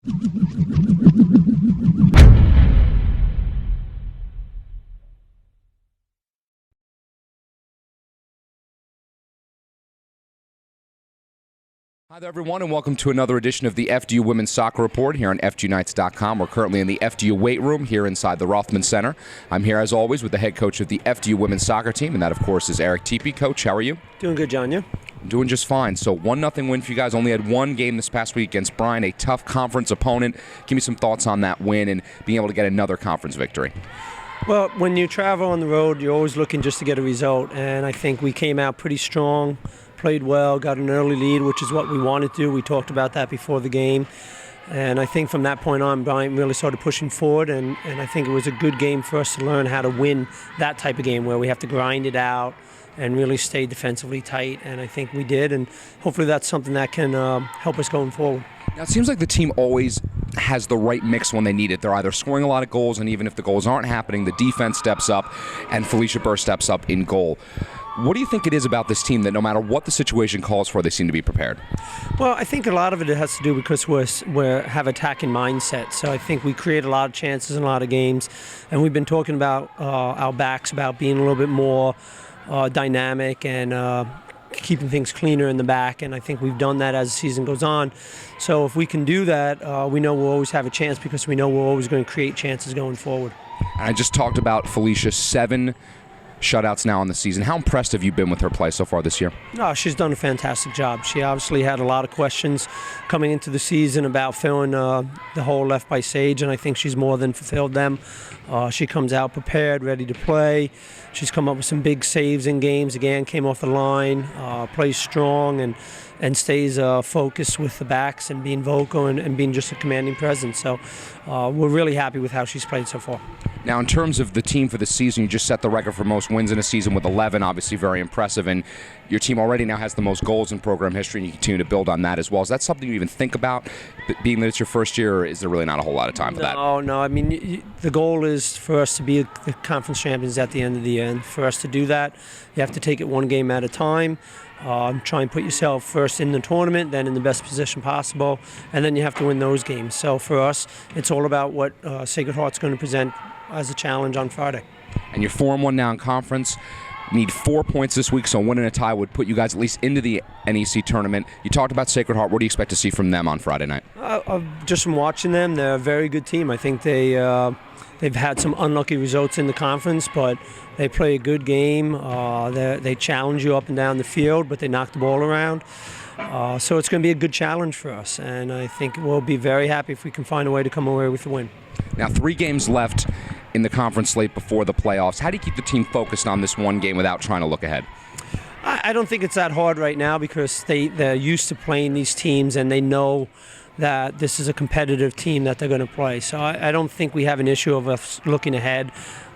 Hi there, everyone, and welcome to another edition of the FDU Women's Soccer Report here on FDUnites.com. We're currently in the FDU weight room here inside the Rothman Center. I'm here, as always, with the head coach of the FDU Women's Soccer team, and that, of course, is Eric Teepe. Coach, how are you? Doing good, John. You? Doing just fine. So 1-0 win for you guys. Only had one game this past week against Bryant, a tough conference opponent. Give me some thoughts on that win and being able to get another conference victory. Well, when you travel on the road, you're always looking just to get a result, and I think we came out pretty strong. Played well, got an early lead, which is what we wanted to do. We talked about that before the game. And I think from that point on, Bryant really started pushing forward, and I think it was a good game for us to learn how to win that type of game where we have to grind it out and really stay defensively tight. And I think we did, and hopefully that's something that can help us going forward. Now, it seems like the team always has the right mix when they need it. They're either scoring a lot of goals, and even if the goals aren't happening, the defense steps up, and Felicia Burr steps up in goal. What do you think it is about this team that no matter what the situation calls for, they seem to be prepared? Well, I think a lot of it has to do because we have attacking mindset. So I think we create a lot of chances in a lot of games, and we've been talking about our backs, about being a little bit more dynamic and keeping things cleaner in the back, and I think we've done that as the season goes on. So if we can do that, we know we'll always have a chance because we know we're always going to create chances going forward. And I just talked about Felicia, 7 shutouts now in the season. How impressed have you been with her play so far this year? No, she's done a fantastic job. She obviously had a lot of questions coming into the season about filling the hole left by Sage, and I think she's more than fulfilled them. She comes out prepared, ready to play. She's come up with some big saves in games. Again, came off the line, plays strong, and stays focused with the backs and being vocal and being just a commanding presence. So we're really happy with how she's played so far. Now, in terms of the team for the season, you just set the record for most wins in a season with 11, obviously very impressive, and your team already now has the most goals in program history, and you continue to build on that as well. Is that something you even think about, being that it's your first year, or is there really not a whole lot of time for that? No. I mean, the goal is for us to be the conference champions at the end of the year, and for us to do that, you have to take it one game at a time. Try and put yourself first in the tournament, then in the best position possible, and then you have to win those games. So for us, it's all about what Sacred Heart's going to present as a challenge on Friday. And you're 4-1 now in conference. Need 4 points this week, so winning a tie would put you guys at least into the NEC Tournament. You talked about Sacred Heart. What do you expect to see from them on Friday night? Just from watching them, they're a very good team. I think they've had some unlucky results in the conference, but they play a good game. They challenge you up and down the field, but they knock the ball around. So it's going to be a good challenge for us, and I think we'll be very happy if we can find a way to come away with the win. Now, 3 games left in the conference slate before the playoffs. How do you keep the team focused on this one game without trying to look ahead? I don't think it's that hard right now because they're used to playing these teams and they know that this is a competitive team that they're going to play. So I don't think we have an issue of us looking ahead.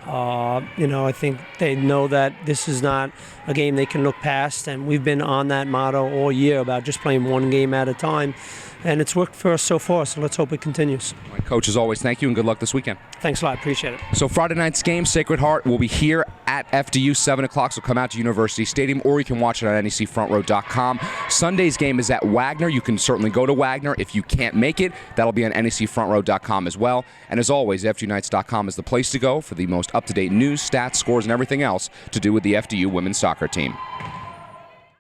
I think they know that this is not a game they can look past, and we've been on that motto all year about just playing one game at a time, and it's worked for us so far, so let's hope it continues. All right, Coach, as always, thank you and good luck this weekend. Thanks a lot. Appreciate it. So Friday night's game, Sacred Heart, will be here at FDU, 7 o'clock, so come out to University Stadium, or you can watch it on NECFrontRow.com. Sunday's game is at Wagner. You can certainly go to Wagner. If you can't make it, that'll be on NECFrontRow.com as well. And as always, FDUnites.com is the place to go for the most up-to-date news, stats, scores, and everything else to do with the FDU women's soccer team.